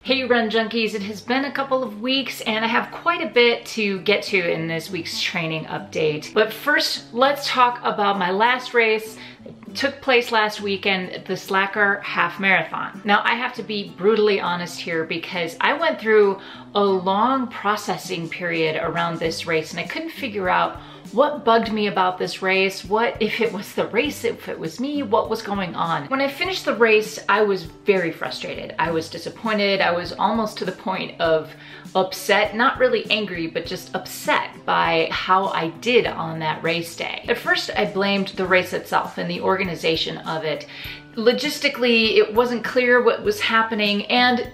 Hey Run Junkies, it has been a couple of weeks and I have quite a bit to get to in this week's training update. But first, let's talk about my last race. It took place last weekend, the Slacker Half Marathon. Now I have to be brutally honest here because I went through a long processing period around this race and I couldn't figure out what bugged me about this race, what if it was the race, if it was me, what was going on. When I finished the race, I was very frustrated. I was disappointed. I was almost to the point of upset, not really angry, but just upset by how I did on that race day. At first, I blamed the race itself and the organization of it. Logistically, it wasn't clear what was happening, and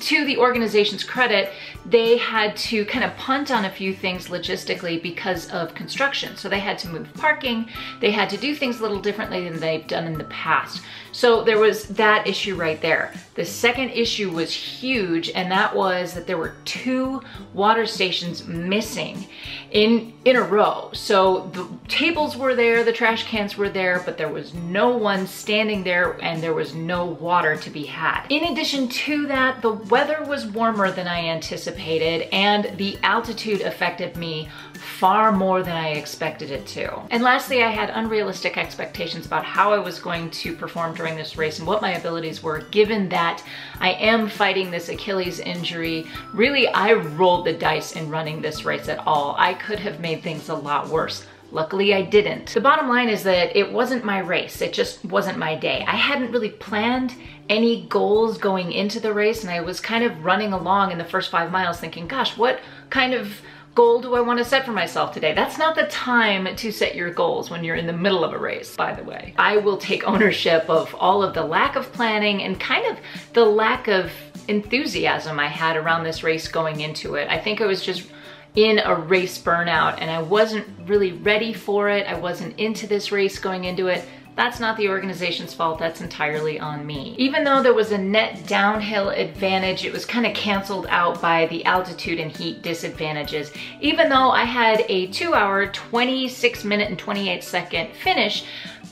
to the organization's credit, they had to kind of punt on a few things logistically because of construction. So they had to move parking, they had to do things a little differently than they've done in the past. So there was that issue right there. The second issue was huge, and that was that there were 2 water stations missing in a row. So the tables were there, the trash cans were there, but there was no one standing there and there was no water to be had. In addition to that, the weather was warmer than I anticipated and the altitude affected me far more than I expected it to. And lastly, I had unrealistic expectations about how I was going to perform during this race and what my abilities were, given that I am fighting this Achilles injury. Really, I rolled the dice in running this race at all. I could have made things a lot worse. Luckily, I didn't. The bottom line is that it wasn't my race. It just wasn't my day. I hadn't really planned any goals going into the race, and I was kind of running along in the first 5 miles thinking, gosh, what kind of goal do I want to set for myself today? That's not the time to set your goals when you're in the middle of a race, by the way. I will take ownership of all of the lack of planning and kind of the lack of enthusiasm I had around this race going into it. I think I was just in a race burnout and I wasn't really ready for it. I wasn't into this race going into it. That's not the organization's fault, that's entirely on me. Even though there was a net downhill advantage, it was kind of canceled out by the altitude and heat disadvantages. Even though I had a 2-hour, 26-minute and 28-second finish,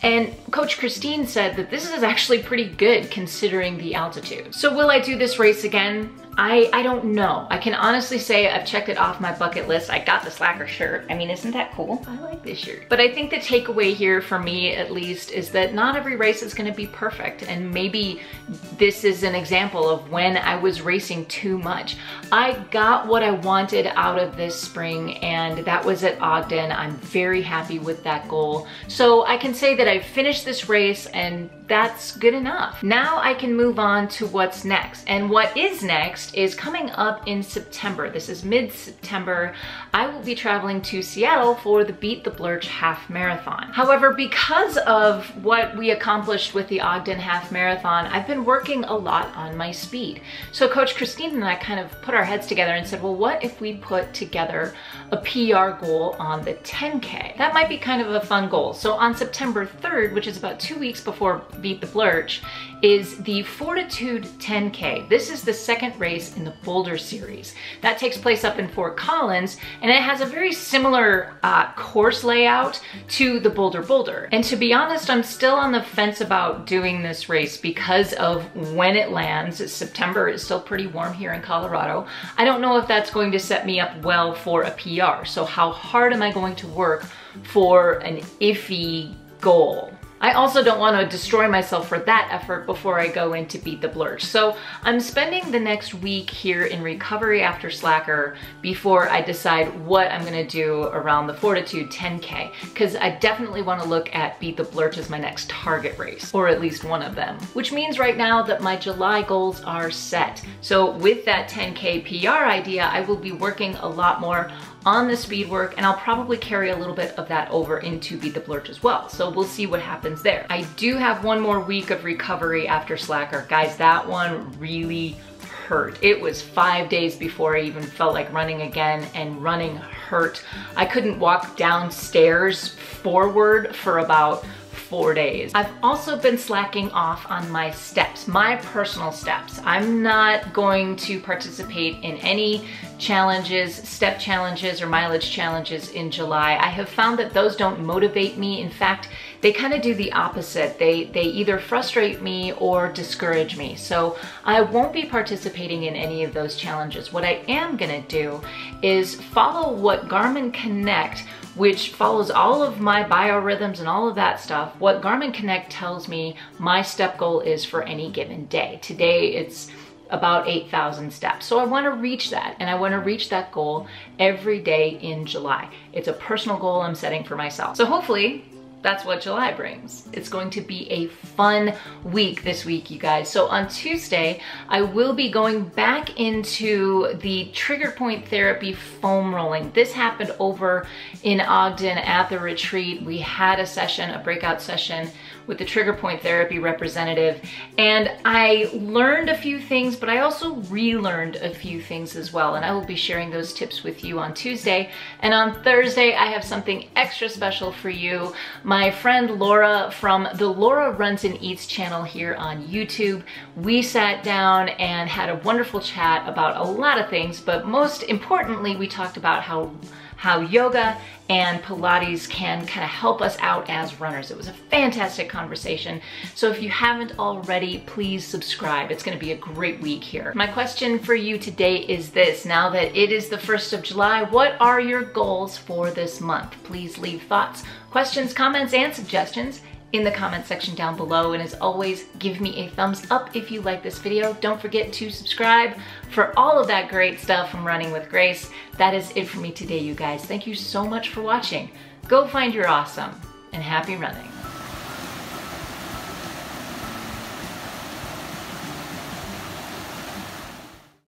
and Coach Christine said that this is actually pretty good considering the altitude. So will I do this race again? I don't know. I can honestly say I've checked it off my bucket list. I got the Slacker shirt. I mean, isn't that cool? I like this shirt. But I think the takeaway here for me, at least, is that not every race is gonna be perfect. And maybe this is an example of when I was racing too much. I got what I wanted out of this spring, and that was at Ogden. I'm very happy with that goal. So I can say that I finished this race, and that's good enough. Now I can move on to what's next. And what is next is coming up in September. This is mid-September. I will be traveling to Seattle for the Beat the Blurch Half Marathon. However, because of what we accomplished with the Ogden Half Marathon, I've been working a lot on my speed. So Coach Christine and I kind of put our heads together and said, well, what if we put together a PR goal on the 10K? That might be kind of a fun goal. So on September 3rd, which is about 2 weeks before Beat the Blurch, is the Fortitude 10K. This is the second race in the Boulder series. That takes place up in Fort Collins, and it has a very similar course layout to the Boulder. And to be honest, I'm still on the fence about doing this race because of when it lands. September is still pretty warm here in Colorado. I don't know if that's going to set me up well for a PR. So how hard am I going to work for an iffy goal? I also don't want to destroy myself for that effort before I go in to Beat the Blurch. So I'm spending the next week here in recovery after Slacker before I decide what I'm gonna do around the Fortitude 10K, because I definitely want to look at Beat the Blurch as my next target race, or at least one of them. Which means right now that my July goals are set. So with that 10K PR idea, I will be working a lot more on the speed work, and I'll probably carry a little bit of that over into Beat the Blurch as well. So we'll see what happens there. I do have one more week of recovery after Slacker. Guys, that one really hurt. It was 5 days before I even felt like running again, and running hurt. I couldn't walk downstairs forward for about 4 days. I've also been slacking off on my steps, my personal steps. I'm not going to participate in any challenges, step challenges or mileage challenges in July. I have found that those don't motivate me. In fact, they kind of do the opposite. They either frustrate me or discourage me. So I won't be participating in any of those challenges. What I am gonna do is follow what Garmin Connect, which follows all of my biorhythms and all of that stuff, what Garmin Connect tells me my step goal is for any given day. Today it's about 8,000 steps. So I want to reach that, and I want to reach that goal every day in July. It's a personal goal I'm setting for myself. So hopefully that's what July brings. It's going to be a fun week this week, you guys. So on Tuesday, I will be going back into the trigger point therapy foam rolling. This happened over in Ogden at the retreat. We had a session, a breakout session with the trigger point therapy representative, and I learned a few things, but I also relearned a few things as well, and I will be sharing those tips with you on Tuesday. And on Thursday, I have something extra special for you. My friend Laura from the Laura Runs and Eats channel here on YouTube, we sat down and had a wonderful chat about a lot of things, but most importantly, we talked about how yoga and Pilates can kind of help us out as runners. It was a fantastic conversation. So if you haven't already, please subscribe. It's gonna be a great week here. My question for you today is this: now that it is the 1st of July, what are your goals for this month? Please leave thoughts, questions, comments, and suggestions in the comment section down below. And as always, give me a thumbs up if you like this video. Don't forget to subscribe for all of that great stuff from Running with Grace. That is it for me today, you guys. Thank you so much for watching. Go find your awesome and happy running.